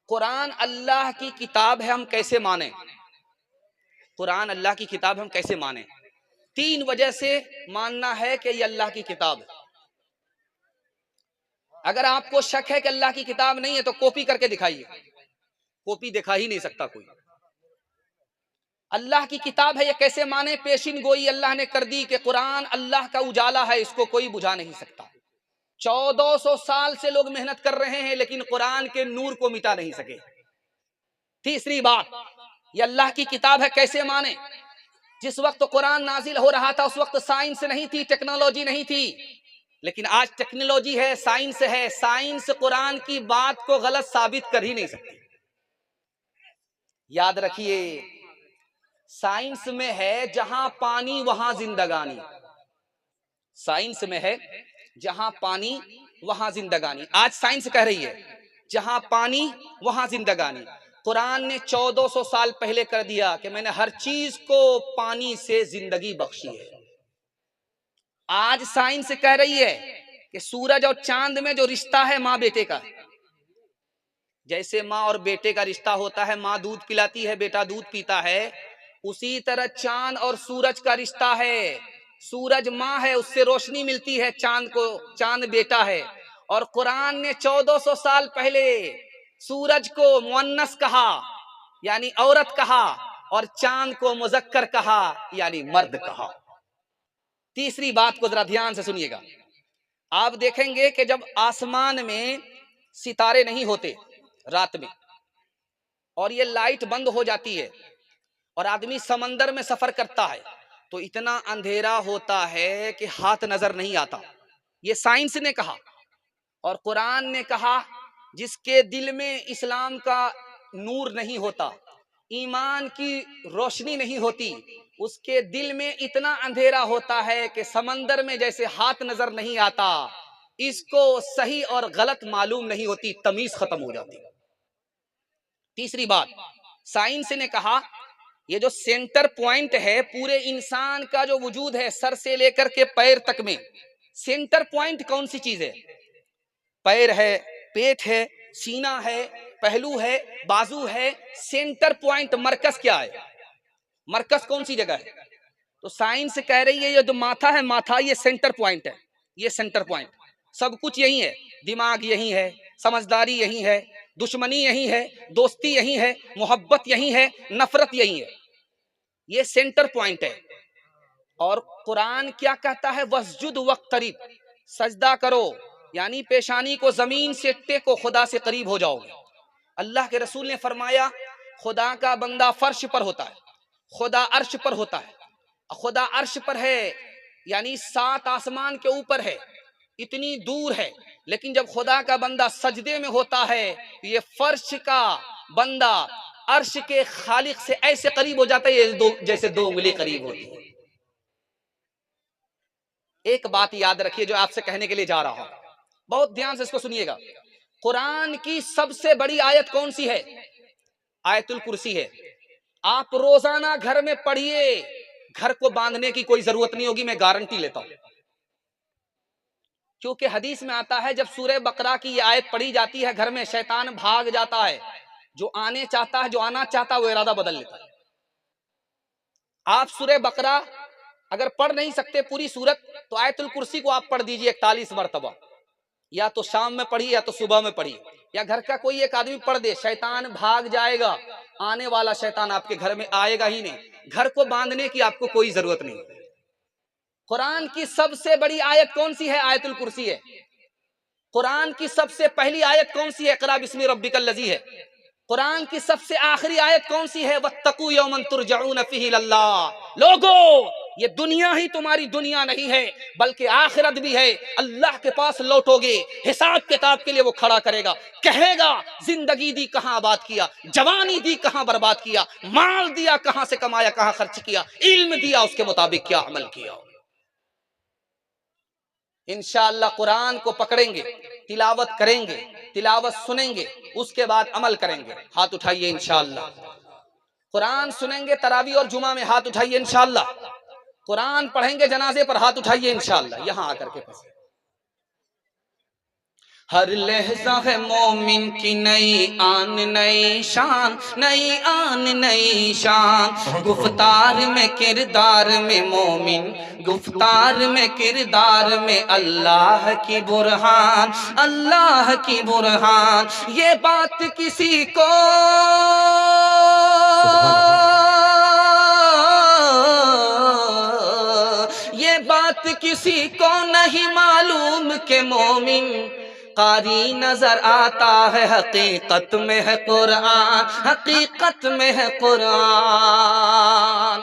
قرآن اللہ کی کتاب ہے، ہم کیسے مانیں؟ قرآن اللہ کی کتاب ہے، ہم کیسے مانیں؟ 3 وجہ سے ماننا ہے کہ یہ اللہ کی کتاب ہے۔ اگر آپ کو شک ہے کہ اللہ کی کتاب نہیں ہے تو کاپی کر کے دکھائیے، کاپی دکھا ہی نہیں سکتا کوئی۔ اللہ کی کتاب ہے، یہ کیسے مانے؟ پیشین گوئی اللہ نے کر دی کہ قرآن اللہ کا اجالا ہے، اس کو کوئی بجھا نہیں سکتا۔ 1400 سال سے لوگ محنت کر رہے ہیں لیکن قرآن کے نور کو مٹا نہیں سکے۔ تیسری بات، یہ اللہ کی کتاب ہے، کیسے مانے؟ جس وقت قرآن نازل ہو رہا تھا اس وقت سائنس نہیں تھی، ٹیکنالوجی نہیں تھی، لیکن آج ٹیکنالوجی ہے، سائنس ہے، سائنس قرآن کی بات کو غلط ثابت کر ہی نہیں سکتی۔ یاد رکھیے، سائنس میں ہے جہاں پانی وہاں زندگانی، سائنس میں ہے جہاں پانی وہاں زندگانی۔ آج سائنس کہہ رہی ہے جہاں پانی وہاں زندگانی۔ قرآن نے 1400 سال پہلے کر دیا کہ میں نے ہر چیز کو پانی سے زندگی بخشی ہے۔ آج سائنس کہہ رہی ہے کہ سورج اور چاند میں جو رشتہ ہے ماں بیٹے کا، جیسے ماں اور بیٹے کا رشتہ ہوتا ہے، ماں دودھ پلاتی ہے، بیٹا دودھ پیتا ہے، اسی طرح چاند اور سورج کا رشتہ ہے۔ سورج ماں ہے، اس سے روشنی ملتی ہے چاند کو، چاند بیٹا ہے۔ اور قرآن نے 1400 سال پہلے سورج کو مؤنث کہا یعنی عورت کہا، اور چاند کو مذکر کہا یعنی مرد کہا۔ تیسری بات کو ذرا دھیان سے سنیے گا، آپ دیکھیں گے کہ جب آسمان میں ستارے نہیں ہوتے رات میں اور یہ لائٹ بند ہو جاتی ہے اور آدمی سمندر میں سفر کرتا ہے تو اتنا اندھیرا ہوتا ہے کہ ہاتھ نظر نہیں آتا۔ یہ سائنس نے کہا اور قرآن نے کہا جس کے دل میں اسلام کا نور نہیں ہوتا، ایمان کی روشنی نہیں ہوتی، اس کے دل میں اتنا اندھیرا ہوتا ہے کہ سمندر میں جیسے ہاتھ نظر نہیں آتا، اس کو صحیح اور غلط معلوم نہیں ہوتی، تمیز ختم ہو جاتی۔ تیسری بات، سائنس نے کہا یہ جو سینٹر پوائنٹ ہے پورے انسان کا جو وجود ہے سر سے لے کر کے پیر تک میں، سینٹر پوائنٹ کون سی چیز ہے؟ پیر ہے، پیٹ ہے، سینہ ہے، پہلو ہے، بازو ہے، سینٹر پوائنٹ مرکز کیا ہے؟ مرکز کون سی جگہ ہے؟ تو سائنس کہہ رہی ہے یہ جو ماتھا ہے، ماتھا یہ سینٹر پوائنٹ ہے، یہ سینٹر پوائنٹ، سب کچھ یہی ہے، دماغ یہی ہے، سمجھداری یہی ہے، دشمنی یہی ہے، دوستی یہی ہے، محبت یہی ہے، نفرت یہی ہے، یہ سینٹر پوائنٹ ہے۔ اور قرآن کیا کہتا ہے؟ وَاسْجُدْ وَاقْتَرِب، سجدہ کرو یعنی پیشانی کو زمین سے ٹیکو، خدا سے قریب ہو جاؤ گے۔ اللہ کے رسول نے فرمایا خدا کا بندہ فرش پر ہوتا ہے، خدا عرش پر ہوتا ہے، خدا عرش پر ہے یعنی 7 آسمان کے اوپر ہے، اتنی دور ہے، لیکن جب خدا کا بندہ سجدے میں ہوتا ہے تو یہ فرش کا بندہ عرش کے خالق سے ایسے قریب ہو جاتا ہے جیسے 2 انگلی قریب ہوتی ہے۔ ایک بات یاد رکھیے جو آپ سے کہنے کے لیے جا رہا ہوں، بہت دھیان سے اس کو سنیے گا۔ قرآن کی سب سے بڑی آیت کون سی ہے؟ آیت الکرسی ہے۔ آپ روزانہ گھر میں پڑھیے، گھر کو باندھنے کی کوئی ضرورت نہیں ہوگی، میں گارنٹی لیتا ہوں، کیونکہ حدیث میں آتا ہے جب سورہ بقرہ کی یہ آیت پڑھی جاتی ہے گھر میں شیطان بھاگ جاتا ہے، جو آنے چاہتا ہے، جو آنا چاہتا ہے وہ ارادہ بدل لیتا ہے۔ آپ سورہ بقرہ اگر پڑھ نہیں سکتے پوری سورت تو آیت الکرسی کو آپ پڑھ دیجئے 41 مرتبہ، یا تو شام میں پڑھیے یا تو صبح میں پڑھیے، یا گھر کا کوئی ایک آدمی پڑھ دے، شیطان بھاگ جائے گا، آنے والا شیطان آپ کے گھر میں آئے گا ہی نہیں، گھر کو باندھنے کی آپ کو کوئی ضرورت نہیں۔ قرآن کی سب سے بڑی آیت کون سی ہے؟ آیت الکرسی ہے۔ قرآن کی سب سے پہلی آیت کون سی ہے؟ اقرأ بسم ربک الذی ہے۔ قرآن کی سب سے آخری آیت کون سی ہے؟ واتقوا یوما ترجعون فیہ الی اللہ۔ لوگو یہ دنیا ہی تمہاری دنیا نہیں ہے بلکہ آخرت بھی ہے، اللہ کے پاس لوٹو گے، حساب کتاب کے لیے وہ کھڑا کرے گا، کہے گا زندگی دی کہاں آباد کیا، جوانی دی کہاں برباد کیا، مال دیا کہاں سے کمایا کہاں خرچ کیا، علم دیا اس کے مطابق کیا عمل کیا۔ انشاءاللہ قرآن کو پکڑیں گے، تلاوت کریں گے، تلاوت سنیں گے، اس کے بعد عمل کریں گے، ہاتھ اٹھائیے انشاءاللہ۔ قرآن سنیں گے تراویح اور جمعہ میں، ہاتھ اٹھائیے انشاءاللہ۔ قرآن پڑھیں گے جنازے پر، ہاتھ اٹھائیے انشاءاللہ، یہاں آ کر کے پڑھیں۔ ہر لہجہ ہے مومن کی نئی آن نئی شان، نئی آن نئی شان، گفتار میں کردار میں مومن، گفتار میں کردار میں اللہ کی برہان، اللہ کی برہان۔ یہ بات کسی کو یہ بات کسی کو نہیں معلوم کہ مومن قاری نظر آتا ہے، حقیقت میں ہے قرآن، حقیقت میں ہے قرآن۔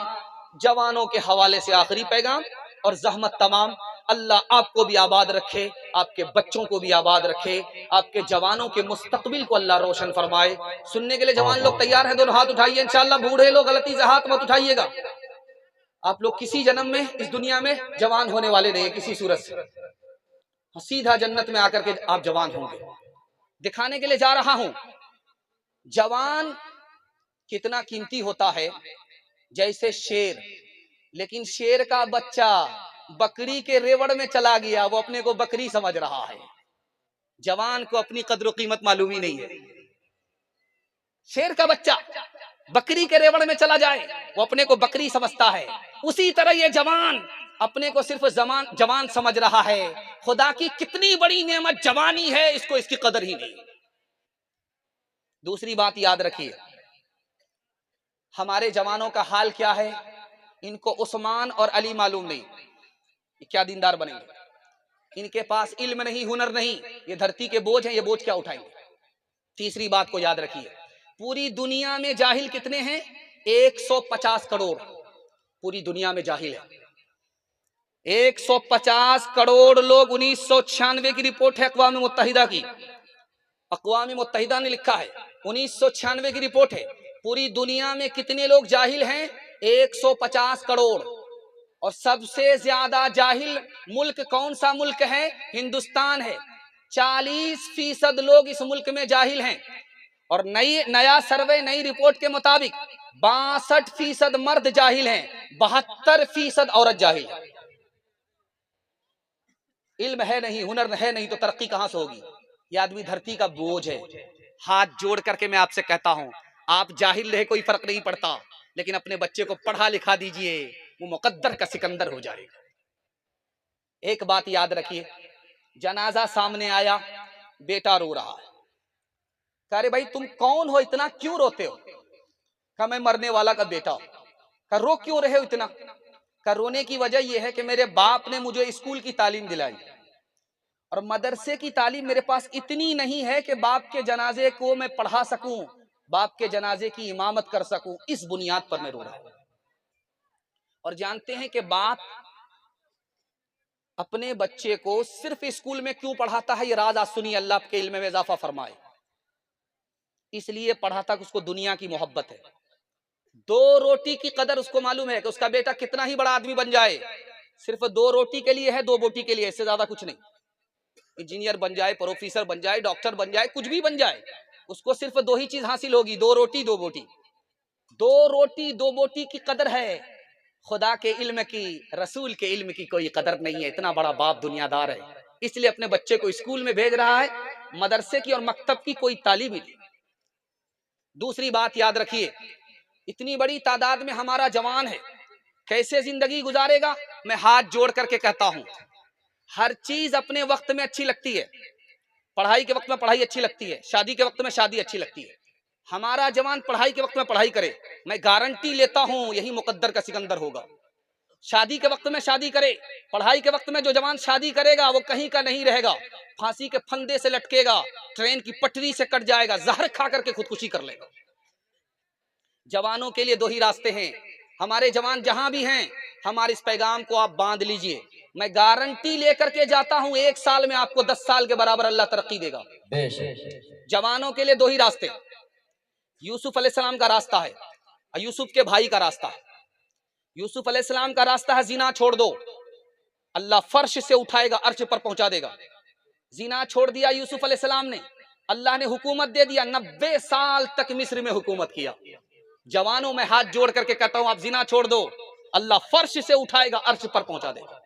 جوانوں کے حوالے سے آخری پیغام اور زحمت تمام۔ اللہ آپ کو بھی آباد رکھے، آپ کے بچوں کو بھی آباد رکھے، آپ کے جوانوں کے مستقبل کو اللہ روشن فرمائے۔ سننے کے لیے جوان لوگ تیار ہیں؟ دونوں ہاتھ اٹھائیے انشاءاللہ۔ بوڑھے لوگ غلطی سے ہاتھ مت اٹھائیے گا۔ آپ لوگ کسی جنم میں اس دنیا میں جوان ہونے والے نہیں ہیں کسی صورت سے، سیدھا جنت میں آ کر کے آپ جوان ہوں گے۔ دکھانے کے لیے جا رہا ہوں جوان کتنا قیمتی ہوتا ہے، جیسے شیر، لیکن شیر کا بچہ بکری کے ریوڑ میں چلا گیا، وہ اپنے کو بکری سمجھ رہا ہے۔ جوان کو اپنی قدر و قیمت معلوم ہی نہیں ہے۔ شیر کا بچہ بکری کے ریوڑ میں چلا جائے، وہ اپنے کو بکری سمجھتا ہے۔ اسی طرح یہ جوان اپنے کو صرف جوان سمجھ رہا ہے۔ خدا کی کتنی بڑی نعمت جوانی ہے، اس کو اس کی قدر ہی نہیں۔ دوسری بات یاد رکھیے، ہمارے جوانوں کا حال کیا ہے؟ ان کو عثمان اور علی معلوم نہیں، یہ کیا دیندار بنیں گے؟ ان کے پاس علم نہیں، ہنر نہیں، یہ دھرتی کے بوجھ ہیں، یہ بوجھ کیا اٹھائیں گے؟ تیسری بات کو یاد رکھیے، پوری دنیا میں جاہل کتنے ہیں؟ 150 کروڑ پوری دنیا میں جاہل ہے۔ 150 کروڑ لوگ، 1996 کی رپورٹ ہے اقوام متحدہ کی، اقوام متحدہ نے لکھا ہے، 1996 کی رپورٹ ہے، پوری دنیا میں کتنے لوگ جاہل ہیں؟ 150 کروڑ۔ اور سب سے زیادہ جاہل ملک کون سا ملک ہے؟ ہندوستان ہے۔ 40% لوگ اس ملک میں جاہل ہیں، اور نیا سروے، نئی رپورٹ کے مطابق 62% مرد جاہل ہیں، 72% عورت جاہل ہے۔ علم ہے نہیں، ہنر ہے نہیں، تو ترقی کہاں سے ہوگی؟ یہ آدمی دھرتی کا بوجھ ہے۔ ہاتھ جوڑ کر کے میں آپ سے کہتا ہوں، آپ جاہل رہے کوئی فرق نہیں پڑتا، لیکن اپنے بچے کو پڑھا لکھا دیجئے، وہ مقدر کا سکندر ہو جائے گا۔ ایک بات یاد رکھیے، جنازہ سامنے آیا، بیٹا رو رہا ہے، کہا رے بھائی تم کون ہو، اتنا کیوں روتے ہو؟ کہا میں مرنے والا کا بیٹا ہوں۔ کہا رو کیوں رہے ہو اتنا؟ کہا رونے کی وجہ یہ ہے کہ میرے باپ نے مجھے اسکول کی تعلیم دلائی، اور مدرسے کی تعلیم میرے پاس اتنی نہیں ہے کہ باپ کے جنازے کو میں پڑھا سکوں، باپ کے جنازے کی امامت کر سکوں، اس بنیاد پر میں رو رہا ہوں۔ اور جانتے ہیں کہ باپ اپنے بچے کو صرف اسکول میں کیوں پڑھاتا ہے؟ یہ راز آج سنیے، اللہ آپ کے علم میں اضافہ فرمائے۔ اس لیے پڑھاتا کہ اس کو دنیا کی محبت ہے، 2 روٹی کی قدر اس کو معلوم ہے کہ اس کا بیٹا کتنا ہی بڑا آدمی بن جائے، صرف 2 روٹی کے لیے ہے، 2 بوٹی کے لیے، اس سے زیادہ کچھ نہیں۔ انجینئر بن جائے، پروفیسر بن جائے، ڈاکٹر بن جائے، کچھ بھی بن جائے، اس کو صرف 2 ہی چیز حاصل ہوگی، 2 روٹی 2 بوٹی۔ 2 روٹی 2 بوٹی کی قدر ہے، خدا کے علم کی، رسول کے علم کی کوئی قدر نہیں ہے۔ اتنا بڑا باپ دنیا دار ہے، اس لیے اپنے بچے کو اسکول میں بھیج رہا ہے، مدرسے کی اور مکتب کی کوئی تعلیم ہی نہیں۔ دوسری بات یاد رکھیے، اتنی بڑی تعداد میں ہمارا جوان ہے، کیسے زندگی گزارے گا؟ میں ہاتھ جوڑ کر کے کہتا ہوں، ہر چیز اپنے وقت میں اچھی لگتی ہے، پڑھائی کے وقت میں پڑھائی اچھی لگتی ہے، شادی کے وقت میں شادی اچھی لگتی ہے۔ ہمارا جوان پڑھائی کے وقت میں پڑھائی کرے، میں گارنٹی لیتا ہوں یہی مقدر کا سکندر ہوگا۔ شادی کے وقت میں شادی کرے، پڑھائی کے وقت میں جو جوان شادی کرے گا وہ کہیں کا نہیں رہے گا، پھانسی کے پھندے سے لٹکے گا، ٹرین کی پٹری سے کٹ جائے گا، زہر کھا کر کے خودکشی کر لے گا۔ جوانوں کے لیے 2 ہی راستے ہیں، ہمارے جوان جہاں بھی ہیں، ہمارے اس پیغام کو آپ باندھ لیجئے، میں گارنٹی لے کر کے جاتا ہوں 1 سال میں آپ کو 10 سال کے برابر اللہ ترقی دے گا۔ جوانوں کے لیے 2 ہی راستے، یوسف علیہ السلام کا راستہ ہے، یوسف کے بھائی کا راستہ ہے۔ یوسف علیہ السلام کا راستہ ہے زنا چھوڑ دو، اللہ فرش سے اٹھائے گا، عرش پر پہنچا دے گا۔ زنا چھوڑ دیا یوسف علیہ السلام نے، اللہ نے حکومت دے دیا، 90 سال تک مصر میں حکومت کیا۔ جوانوں میں ہاتھ جوڑ کر کے کہتا ہوں آپ زنا چھوڑ دو، اللہ فرش سے اٹھائے گا، عرش پر پہنچا دے گا۔